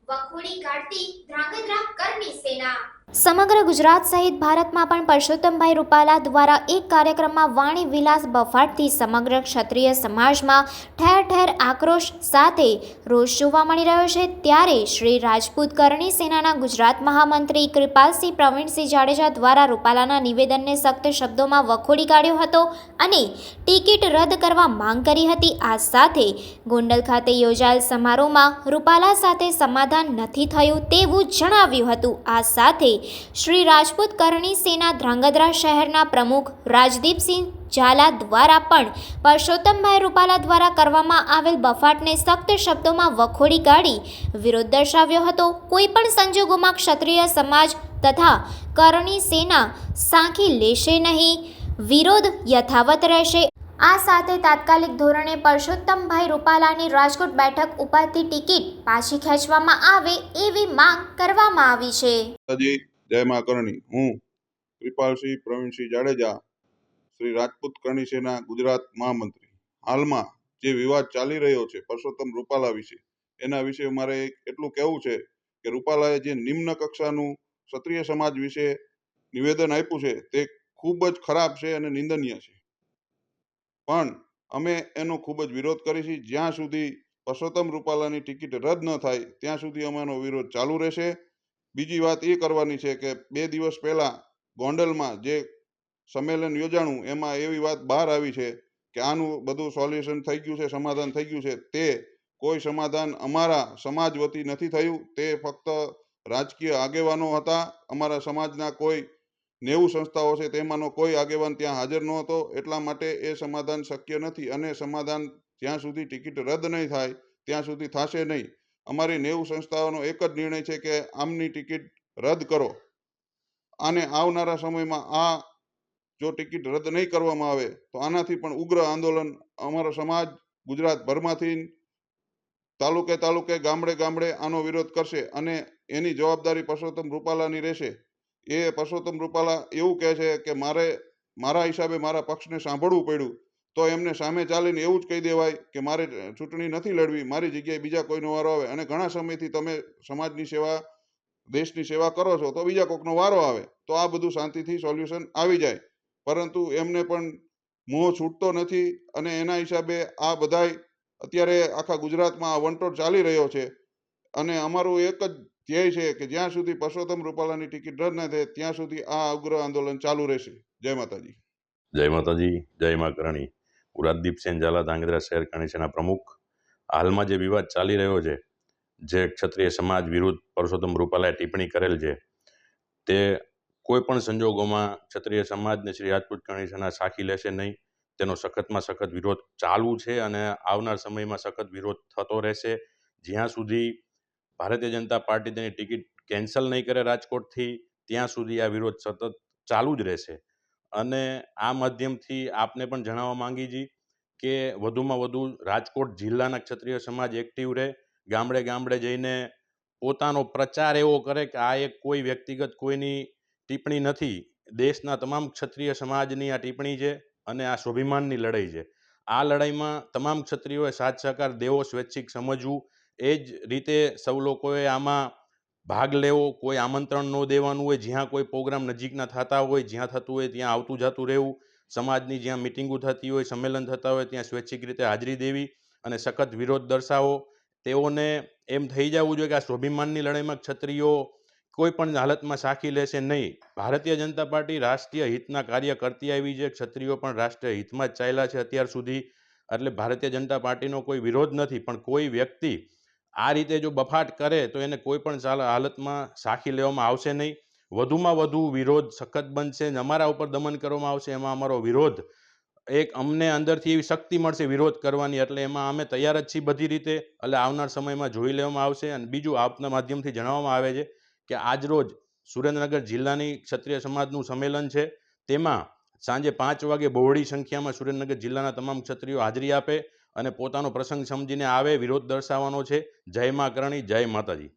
વખોડી કાઢતી ધ્રાંગધ્રા કરની સેના। સમગ્ર ગુજરાત સહિત ભારતમાં પણ પરસોત્તમભાઈ રૂપાલા દ્વારા એક કાર્યક્રમમાં વાણી વિલાસ બફાટથી સમગ્ર ક્ષત્રિય સમાજમાં ઠેર ઠેર આક્રોશ સાથે રોષ જોવા મળી રહ્યો છે। ત્યારે શ્રી રાજપૂત કરણી સેનાના ગુજરાત મહામંત્રી કૃપાલસિંહ પ્રવીણસિંહ જાડેજા દ્વારા રૂપાલાના નિવેદનને સખ્ત શબ્દોમાં વખોડી કાઢ્યો હતો અને ટિકિટ રદ કરવા માંગ કરી હતી। આ સાથે ગોંડલ ખાતે યોજાયેલ સમારોહમાં રૂપાલા સાથે સમાધાન નથી થયું તેવું જણાવ્યું હતું। આ સાથે શ્રી રાજપૂત કરણી સેના ધ્રાંગધ્રા શહેરના પ્રમુખ રાજદીપસિંહ ઝાલા દ્વારા પણ પરસોત્તમભાઈ રૂપાલા દ્વારા કરવામાં આવેલ બફાટને સખ્ત શબ્દોમાં વખોડી કાઢી વિરોધ દર્શાવ્યો હતો। કોઈ પણ સંજોગોમાં ક્ષત્રિય સમાજ તથા કરણી સેના સાંખી લેશે નહીં, વિરોધ યથાવત રહેશે। આ સાથે તાત્કાલિક ધોરણે પરસોત્તમભાઈ રૂપાલાની રાજકોટ બેઠક ઉપરથી ટિકિટ પાછી ખેંચવામાં આવે એવી માંગ કરવામાં આવી છે। જય મા કરણી। હું કૃપાલસિંહ પ્રવીણસિંહ જાડેજા, શ્રી રાજપૂત કરણી સેના ગુજરાત મહામંત્રી। હાલમાં જે વિવાદ ચાલી રહ્યો છે પરસોત્તમ રૂપાલા વિશે, એના વિશે મારે એટલું કહેવું છે કે રૂપાલાએ જે નિમ્ન કક્ષાનું ક્ષત્રિય સમાજ વિશે નિવેદન આપ્યું છે તે ખૂબ જ ખરાબ છે અને નિંદનીય છે, પણ અમે એનો ખૂબ જ વિરોધ કરીશું। જ્યાં સુધી પરસોત્તમ રૂપાલાની ટિકિટ રદ ન થાય ત્યાં સુધી અમારો વિરોધ ચાલુ રહેશે। બીજી વાત એ કરવાની છે કે 2 દિવસ પહેલા ગોંડલમાં જે સંમેલન યોજાણું એમાં એવી વાત બહાર આવી છે કે આનું બધું સોલ્યુશન થઈ ગયું છે, સમાધાન થઈ ગયું છે। તે કોઈ સમાધાન અમારા સમાજ વતી નથી થયું। તે ફક્ત રાજકીય આગેવાનો હતા। અમારા સમાજના કોઈ 90 સંસ્થાઓ છે તેમાંનો કોઈ આગેવાન ત્યાં હાજર ન હતો, એટલા માટે એ સમાધાન શક્ય નથી અને સમાધાન જ્યાં સુધી ટિકિટ રદ નહીં થાય ત્યાં સુધી થશે નહીં। અમારી 90 સંસ્થાઓનો એક જ નિર્ણય છે કે આમની ટિકિટ રદ કરો અને આવનારા સમયમાં આ જો ટિકિટ રદ નહીં કરવામાં આવે તો આનાથી પણ ઉગ્ર આંદોલન અમારો સમાજ ગુજરાતભરમાંથી તાલુકે તાલુકે ગામડે ગામડે આનો વિરોધ કરશે અને એની જવાબદારી પરસોત્તમ રૂપાલાની રહેશે। એ પરસોત્તમ રૂપાલા એવું કહે છે કે મારા હિસાબે મારા પક્ષને સાંભળવું પડ્યું, તો એમને સામે ચાલીને એવું જ કહી દેવાય કે મારે ચૂંટણી નથી લડવી, મારી જગ્યાએ બીજા કોઈનો વારો આવે અને ઘણા સમયથી તમે સમાજની સેવા, દેશની સેવા કરો છો તો બીજા કોઈકનો વારો આવે તો આ બધું શાંતિથી સોલ્યુશન આવી જાય। પરંતુ એમને પણ મોહ છૂટતો નથી અને એના હિસાબે આ બધાય અત્યારે આખા ગુજરાતમાં આ વંટોળ ચાલી રહ્યો છે અને અમારું એક જ ધ્યેય છે કે જ્યાં સુધી પરસોત્તમ રૂપાલાની ટિકિટ રદ ન થાય ત્યાં સુધી આ ઉગ્ર આંદોલન ચાલુ રહેશે। જય માતાજી। જય માતાજી, જય મા કરણી। હું રાજદીપસિંહ ઝાલા, ધ્રાંગધ્રા શહેર કરણી સેના પ્રમુખ। હાલમાં જે વિવાદ ચાલી રહ્યો છે, જે ક્ષત્રિય સમાજ વિરુદ્ધ પરસોત્તમ રૂપાલાએ ટિપ્પણી કરેલ છે, તે કોઈ પણ સંજોગોમાં ક્ષત્રિય સમાજને શ્રી રાજપૂત કરણી સેના સાખી લેશે નહીં। તેનો સખતમાં સખત વિરોધ ચાલુ છે અને આવનાર સમયમાં સખત વિરોધ થતો રહેશે। જ્યાં સુધી ભારતીય જનતા પાર્ટી તેની ટિકિટ કેન્સલ નહીં કરે રાજકોટથી, ત્યાં સુધી આ વિરોધ સતત ચાલુ જ રહેશે। અને આ માધ્યમથી આપને પણ જણાવવા માંગી છીએ કે વધુમાં વધુ રાજકોટ જિલ્લાના ક્ષત્રિય સમાજ એક્ટિવ રહે, ગામડે ગામડે જઈને પોતાનો પ્રચાર એવો કરે કે આ એક કોઈ વ્યક્તિગત કોઈની ટિપ્પણી નથી, દેશના તમામ ક્ષત્રિય સમાજની આ ટિપ્પણી છે અને આ સ્વાભિમાનની લડાઈ છે। આ લડાઈમાં તમામ ક્ષત્રિયોએ સાથ સહકાર દેવો, સ્વૈચ્છિક સમજવું, એ જ રીતે સૌ લોકોએ આમાં ભાગ લેવો। કોઈ આમંત્રણ ન દેવાનું હોય, જ્યાં કોઈ પ્રોગ્રામ નજીકના થતા હોય, જ્યાં થતું હોય ત્યાં આવતું જતું રહેવું, સમાજની જ્યાં મિટિંગો થતી હોય, સંમેલન થતા હોય ત્યાં સ્વૈચ્છિક રીતે હાજરી દેવી અને સખત વિરોધ દર્શાવો। તેઓને એમ થઈ જવું જોઈએ કે આ સ્વાભિમાનની લડાઈમાં ક્ષત્રિયો કોઈ પણ હાલતમાં સાખી લેશે નહીં। ભારતીય જનતા પાર્ટી રાષ્ટ્રીય હિતના કાર્ય કરતી આવી છે, ક્ષત્રિયો પણ રાષ્ટ્રીય હિતમાં જ ચાલ્યા છે અત્યાર સુધી, એટલે ભારતીય જનતા પાર્ટીનો કોઈ વિરોધ નથી। પણ કોઈ વ્યક્તિ આ રીતે જો બફાટ કરે તો એને કોઈ પણ હાલતમાં સાખી લેવામાં આવશે નહીં। વધુમાં વધુ વિરોધ સખત બનશે, અમારા ઉપર દમન કરવામાં આવશે, એમાં અમારો વિરોધ એક અમને અંદરથી એવી શક્તિ મળશે વિરોધ કરવાની, એટલે એમાં અમે તૈયાર જ છીએ બધી રીતે, એટલે આવનાર સમયમાં જોઈ લેવામાં આવશે। અને બીજું આપના માધ્યમથી જણાવવામાં આવે છે કે આજરોજ સુરેન્દ્રનગર જિલ્લાની ક્ષત્રિય સમાજનું સંમેલન છે, તેમાં સાંજે 5 વાગે બહોળી સંખ્યામાં સુરેન્દ્રનગર જિલ્લાના તમામ ક્ષત્રિયો હાજરી આપે અને પોતાનો પ્રસંગ સમજીને આવે, વિરોધ દર્શાવવાનો છે। જય મા કરણી, જય માતાજી।